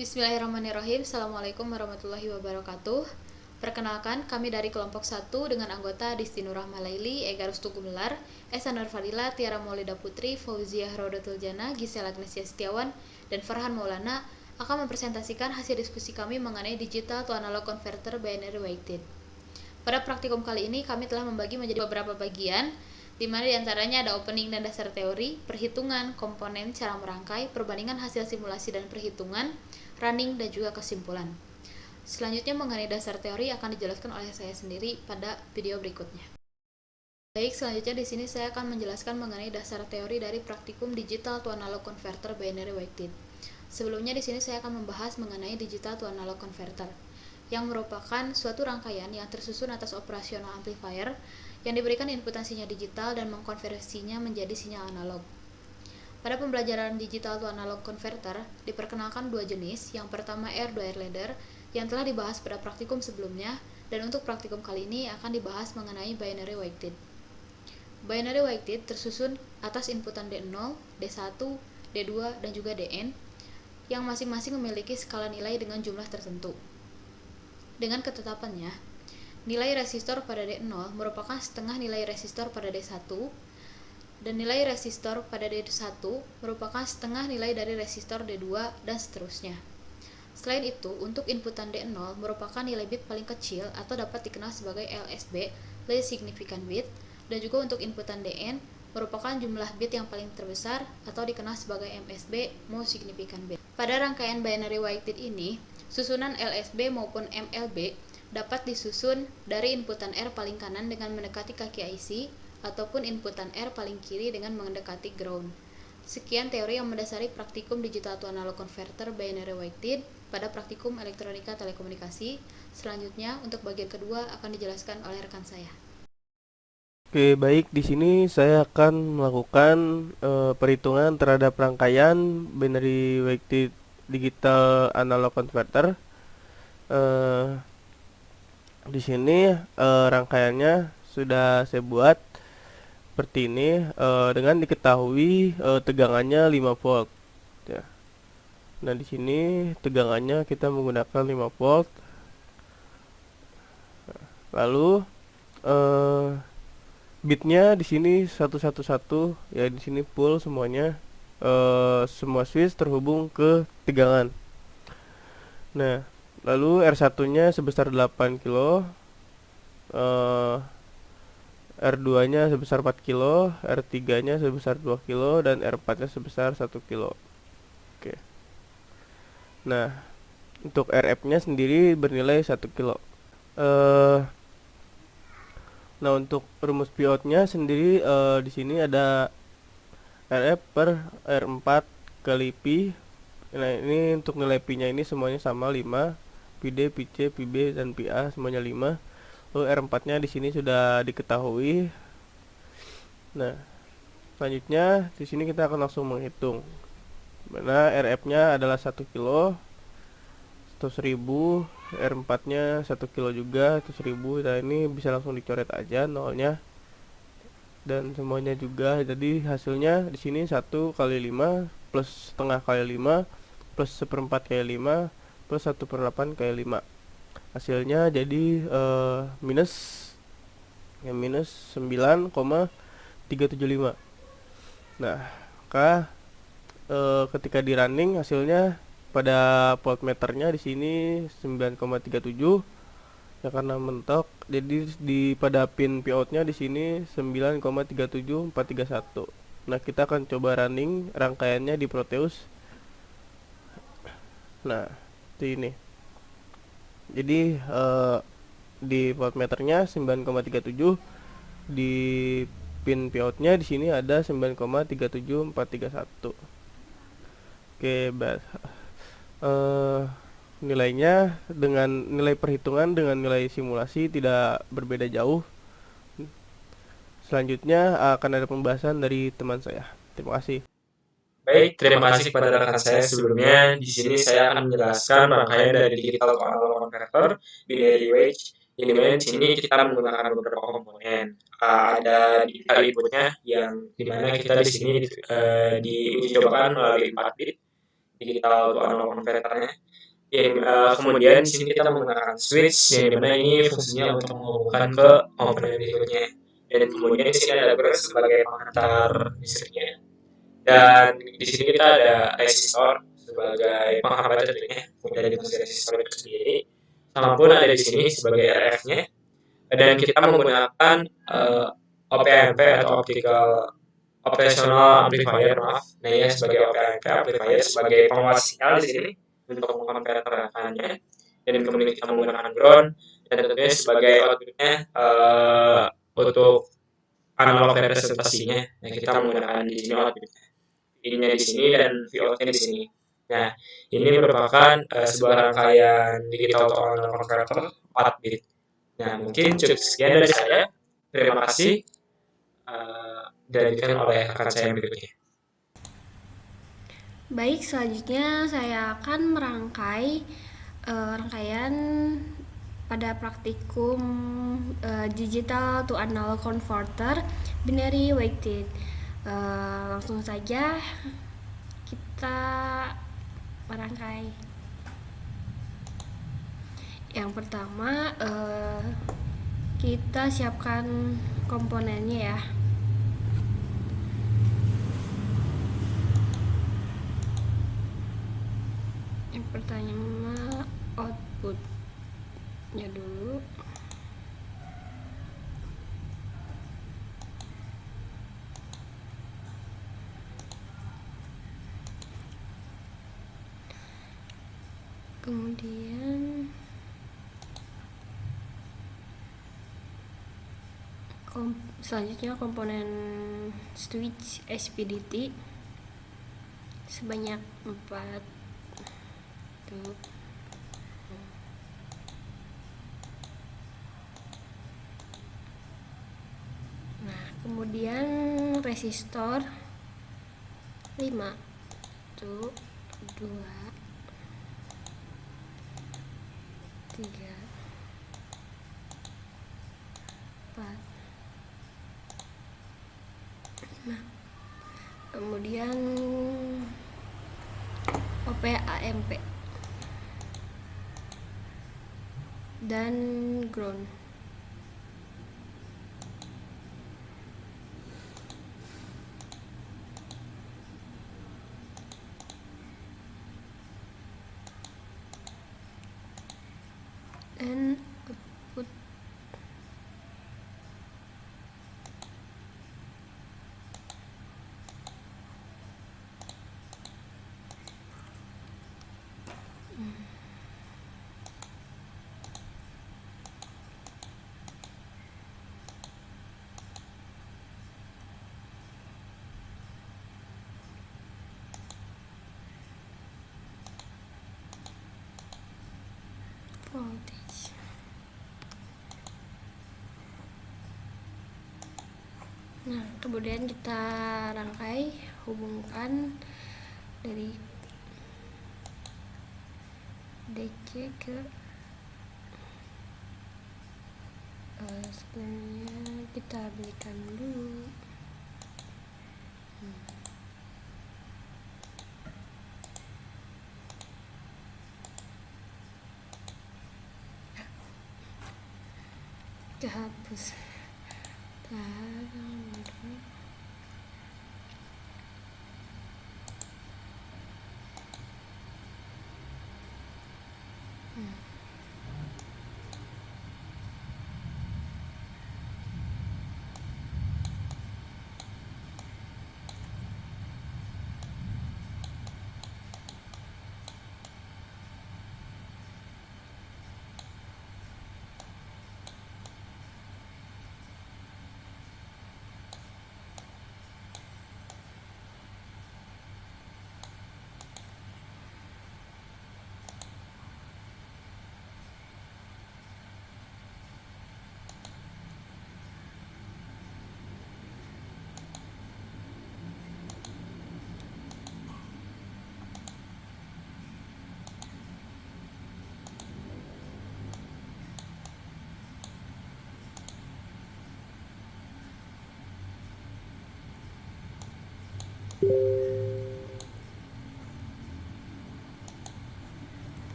Bismillahirrahmanirrahim. Assalamualaikum warahmatullahi wabarakatuh. Perkenalkan, kami dari kelompok 1 dengan anggota Disti Nurah Malaili, Ega Rustu Gumelar, Esa Nur Fadila, Tiara Maulida Putri, Fauziah Rodatul Jana, Gisela Agnesia Setiawan, dan Farhan Maulana akan mempresentasikan hasil diskusi kami mengenai digital to analog converter binary weighted. Pada praktikum kali ini kami telah membagi menjadi beberapa bagian, di mana diantaranya ada opening dan dasar teori, perhitungan, komponen, cara merangkai, perbandingan hasil simulasi dan perhitungan, running, dan juga kesimpulan. Selanjutnya mengenai dasar teori akan dijelaskan oleh saya sendiri pada video berikutnya. Baik, selanjutnya di sini saya akan menjelaskan mengenai dasar teori dari praktikum digital to analog converter binary weighted. Sebelumnya di sini saya akan membahas mengenai digital to analog converter, yang merupakan suatu rangkaian yang tersusun atas operasional amplifier yang diberikan inputan sinyal digital dan mengkonversinya menjadi sinyal analog. Pada pembelajaran digital to analog converter, diperkenalkan dua jenis. Yang pertama air-to-air ladder, yang telah dibahas pada praktikum sebelumnya, dan untuk praktikum kali ini akan dibahas mengenai binary weighted. Binary weighted tersusun atas inputan D0, D1, D2, dan juga Dn, yang masing-masing memiliki skala nilai dengan jumlah tertentu. Dengan ketetapannya, nilai resistor pada D0 merupakan setengah nilai resistor pada D1, dan nilai resistor pada D1 merupakan setengah nilai dari resistor D2, dan seterusnya. Selain itu, untuk inputan D0 merupakan nilai bit paling kecil atau dapat dikenal sebagai LSB, least significant bit, dan juga untuk inputan Dn merupakan jumlah bit yang paling terbesar atau dikenal sebagai MSB, most significant bit. Pada rangkaian binary weighted ini, susunan LSB maupun MLB dapat disusun dari inputan R paling kanan dengan mendekati kaki IC ataupun inputan R paling kiri dengan mendekati ground. Sekian teori yang mendasari praktikum digital to analog converter binary weighted pada praktikum elektronika telekomunikasi. Selanjutnya untuk bagian kedua akan dijelaskan oleh rekan saya. Oke, baik. Di sini saya akan melakukan perhitungan terhadap rangkaian binary weighted digital analog converter. Eh, di sini rangkaiannya sudah saya buat seperti ini dengan diketahui tegangannya 5 volt. Ya. Nah, di sini tegangannya kita menggunakan 5 volt. Lalu bitnya di sini 111 ya, di sini full semuanya, semua switch terhubung ke tegangan. Nah, lalu R1 nya sebesar 8 kilo, R2 nya sebesar 4 kilo, R3 nya sebesar 2 kilo, dan R4 nya sebesar 1 kilo. Oke. Nah, untuk RF nya sendiri bernilai 1 kilo. Nah, untuk rumus Pout nya sendiri di sini ada RF per R4 kali Pi. Nah, ini untuk nilai Pi nya ini semuanya sama 5. Pi D, Pi C, Pi B, dan Pi A semuanya 5. Lalu R4 nya di sini sudah diketahui. Nah, selanjutnya di sini kita akan langsung menghitung. Mana RF nya adalah 1 kilo, 100.000, R4 nya 1 kilo juga, 100.000. Nah, ini bisa langsung dicoret aja nolnya dan semuanya juga. Jadi hasilnya di sini 1 kali 5 plus setengah kali 5 plus 1/4 kali 5 plus 1/8 kali 5. Hasilnya jadi minus ya, minus 9,375. Nah, maka ketika di running hasilnya pada voltmeternya di sini 9,37 ya, karena mentok. Jadi pada pin Pout nya di sini 9,37431. Nah, kita akan coba running rangkaiannya di Proteus. Nah, seperti ini. Jadi di voltmeternya 9,37, di pin Pout nya di sini ada 9,37431. Oke, nilainya dengan nilai perhitungan dengan nilai simulasi tidak berbeda jauh. Selanjutnya akan ada pembahasan dari teman saya. Terima kasih. Baik, terima kasih kepada rekan saya sebelumnya. Di sini saya akan menjelaskan rangkaian dari digital to analog converter binary weight. Yang dimana di sini kita menggunakan beberapa komponen. Ada digital inputnya yang dimana kita di sini diuji cobakan melalui 4 bit. digital to analog converternya. Kemudian di sini kita menggunakan switch yang dimana ini fungsinya untuk menghubungkan ke komponen berikutnya. Dan kemudian di sini ada burst sebagai pengantar listriknya. Dan di sini kita ada resistor sebagai penghambat tentunya, dari fungsi resistor itu sendiri. Sama pun ada di sini sebagai RF-nya. Dan kita menggunakan OPAMP atau optical operational amplifier, maaf. Nah, ya sebagai OPAMP amplifier sebagai penguat sinyal di sini untuk mengkonverter tekanannya. Dan kemudian kita menggunakan ground dan tentunya sebagai outputnya untuk analog representasinya. Nah, kita menggunakan di sini output in-nya di sini dan VOT-nya di sini. Nah, ini merupakan sebuah rangkaian digital to analog converter 4 bit. Nah, mungkin cukup sekian dari saya. Terima kasih. Dilanjutkan oleh rekan saya yang berikutnya. Baik, selanjutnya saya akan merangkai rangkaian pada praktikum digital to analog converter binary weighted. Langsung saja kita merangkai. Yang pertama kita siapkan komponennya ya. Yang pertama outputnya dulu. Kemudian selanjutnya komponen switch SPDT sebanyak 4 tuh. Nah, kemudian resistor 5 tuh 2 3 4 5. Kemudian OPAMP dan ground. Dan output voltage. Nah, kemudian kita rangkai, hubungkan dari DC ke sebelumnya kita belikan dulu. Kita hapus.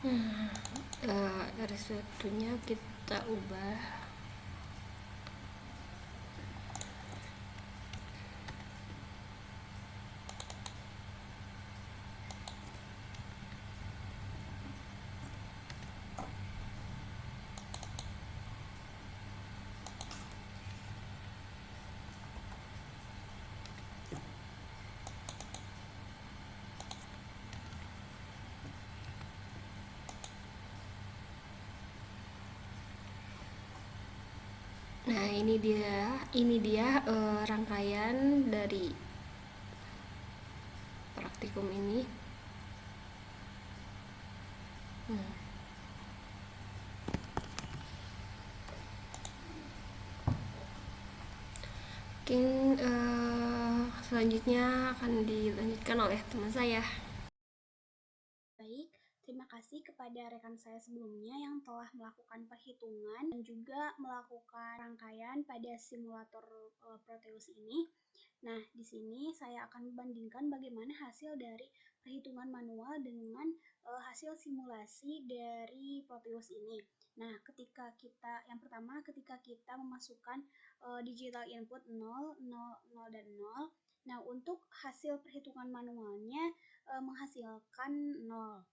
R1-nya kita ubah Nah, ini dia rangkaian dari praktikum ini. Mungkin selanjutnya akan dilanjutkan oleh teman saya. Baik, terima kasih kepada rekan saya sebelumnya yang telah melakukan perhitungan dan juga melakukan rangkaian pada simulator Proteus ini. Nah, di sini saya akan membandingkan bagaimana hasil dari perhitungan manual dengan hasil simulasi dari Proteus ini. Nah, yang pertama ketika kita memasukkan digital input 0, 0, 0, dan 0. Nah, untuk hasil perhitungan manualnya menghasilkan 0.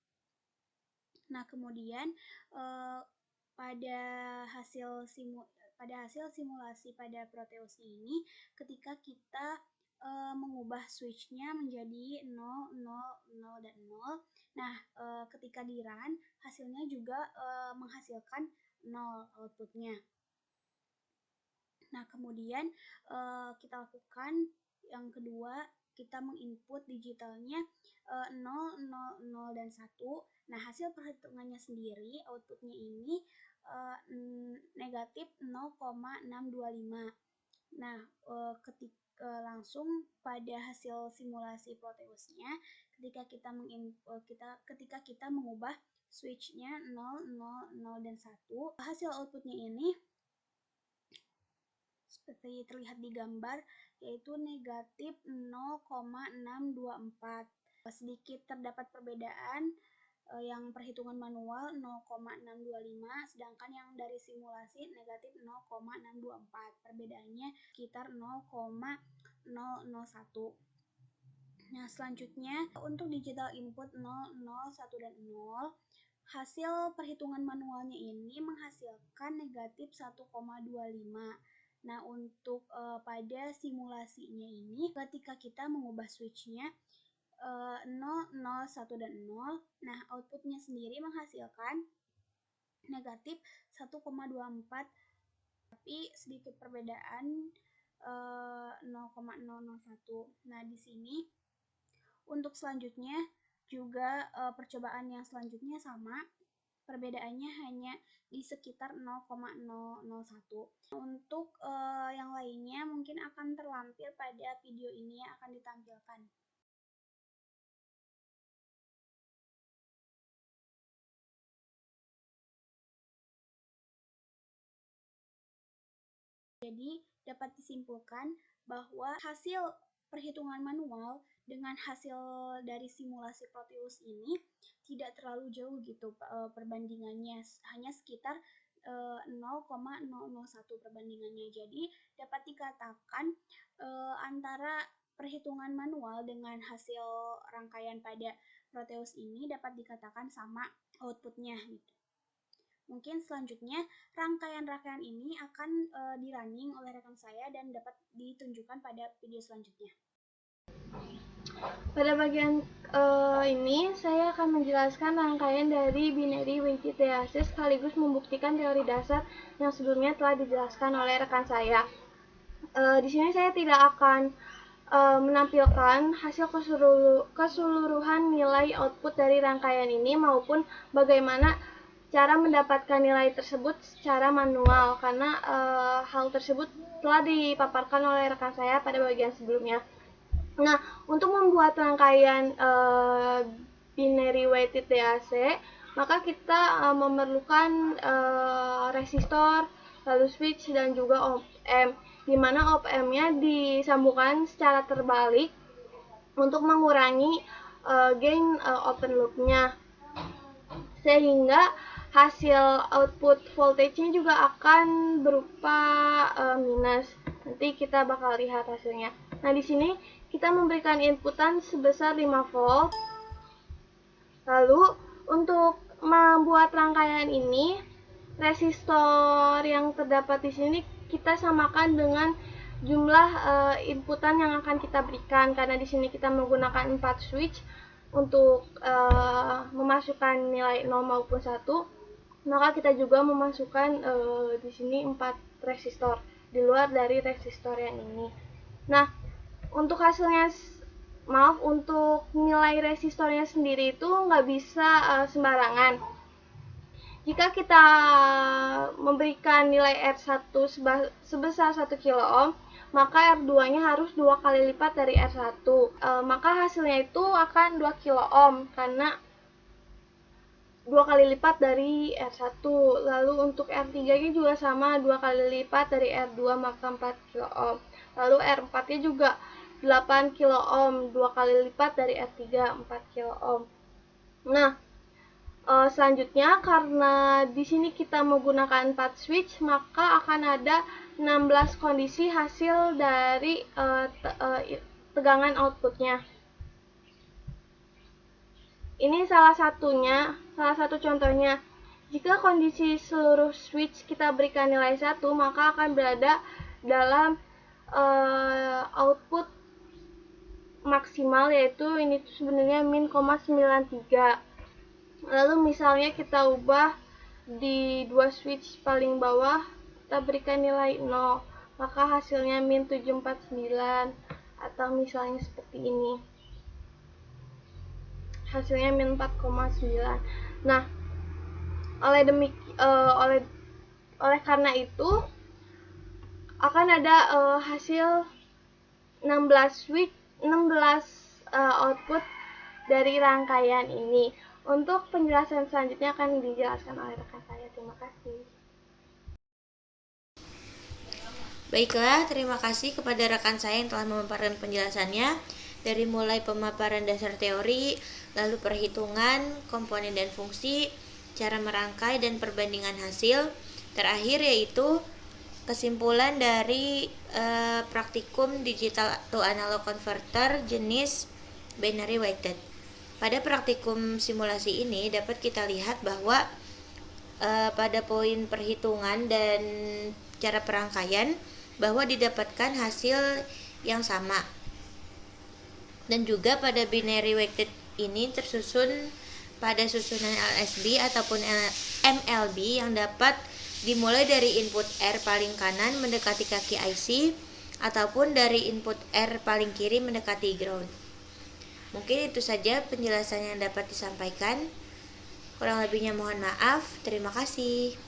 Nah, kemudian pada hasil simulasi pada Proteus ini, ketika kita mengubah switch-nya menjadi 0, 0, 0, dan 0. Nah, ketika di run, hasilnya juga menghasilkan 0 outputnya. Nah, kemudian kita lakukan yang kedua, kita menginput digitalnya 0, 0, 0, dan 1. Nah, hasil perhitungannya sendiri, outputnya ini negatif 0,625. Nah, langsung pada hasil simulasi Proteusnya, ketika kita mengubah switch-nya 0, 0, 0, dan 1, hasil outputnya ini seperti terlihat di gambar, yaitu negatif 0,624. Sedikit terdapat perbedaan, yang perhitungan manual 0,625, sedangkan yang dari simulasi negatif 0,624. Perbedaannya sekitar 0,001. Nah, selanjutnya untuk digital input 0, 0, 1, dan 0, hasil perhitungan manualnya ini menghasilkan negatif 1,25. Nah, untuk pada simulasinya ini, ketika kita mengubah switch-nya 0, 0, 1, dan 0, nah outputnya sendiri menghasilkan negatif 1,24, tapi sedikit perbedaan 0,001. Nah, di sini untuk selanjutnya juga percobaan yang selanjutnya sama. Perbedaannya hanya di sekitar 0,001. Untuk yang lainnya mungkin akan terlampir pada video ini yang akan ditampilkan. Jadi, dapat disimpulkan bahwa hasil perhitungan manual dengan hasil dari simulasi Proteus ini tidak terlalu jauh gitu perbandingannya, hanya sekitar 0,001 perbandingannya. Jadi dapat dikatakan antara perhitungan manual dengan hasil rangkaian pada Proteus ini dapat dikatakan sama outputnya gitu. Mungkin selanjutnya rangkaian-rangkaian ini akan di-running oleh rekan saya dan dapat ditunjukkan pada video selanjutnya. Pada bagian ini, saya akan menjelaskan rangkaian dari binary weighted DAC sekaligus membuktikan teori dasar yang sebelumnya telah dijelaskan oleh rekan saya. Di sini saya tidak akan menampilkan hasil keseluruhan nilai output dari rangkaian ini maupun bagaimana cara mendapatkan nilai tersebut secara manual, karena hal tersebut telah dipaparkan oleh rekan saya pada bagian sebelumnya. Nah, untuk membuat rangkaian binary weighted DAC, maka kita memerlukan resistor, lalu switch, dan juga op-amp, di mana op-amp-nya disambungkan secara terbalik untuk mengurangi gain open loop-nya. sehingga hasil output voltage-nya juga akan berupa minus. Nanti kita bakal lihat hasilnya. Nah, di sini kita memberikan inputan sebesar 5 volt. Lalu untuk membuat rangkaian ini, resistor yang terdapat di sini kita samakan dengan jumlah inputan yang akan kita berikan, karena di sini kita menggunakan 4 switch untuk memasukkan nilai 0 maupun 1, maka kita juga memasukkan di sini 4 resistor di luar dari resistor yang ini. Nah, untuk hasilnya, untuk nilai resistornya sendiri itu nggak bisa sembarangan. Jika kita memberikan nilai R1 sebesar 1 kilo ohm, maka R2-nya harus 2 kali lipat dari R1. Maka hasilnya itu akan 2 kilo ohm karena 2 kali lipat dari R1. Lalu untuk R3-nya juga sama, 2 kali lipat dari R2, maka 4 kilo ohm. Lalu R4-nya juga 8 kilo ohm, 2 kali lipat dari R3, 4 kilo ohm. Nah, selanjutnya karena di sini kita menggunakan 4 switch, maka akan ada 16 kondisi hasil dari tegangan outputnya. Ini salah satu contohnya. Jika kondisi seluruh switch kita berikan nilai 1, maka akan berada dalam output maksimal, yaitu ini sebenarnya min 0,93. Lalu misalnya kita ubah di 2 switch paling bawah, kita berikan nilai 0, maka hasilnya min 749, atau misalnya seperti ini, hasilnya min 4,9. Nah, oleh karena itu akan ada hasil 16 output dari rangkaian ini. Untuk penjelasan selanjutnya akan dijelaskan oleh rekan saya. Terima kasih. Baiklah, terima kasih kepada rekan saya yang telah memaparkan penjelasannya dari mulai pemaparan dasar teori, lalu perhitungan, komponen dan fungsi, cara merangkai dan perbandingan hasil, terakhir yaitu kesimpulan dari praktikum digital to analog converter jenis binary weighted. Pada praktikum simulasi ini dapat kita lihat bahwa pada poin perhitungan dan cara perangkaian bahwa didapatkan hasil yang sama. Dan juga pada binary weighted ini tersusun pada susunan LSB ataupun MLB yang dapat dimulai dari input R paling kanan mendekati kaki IC ataupun dari input R paling kiri mendekati ground. Mungkin itu saja penjelasan yang dapat disampaikan. Kurang lebihnya mohon maaf. Terima kasih.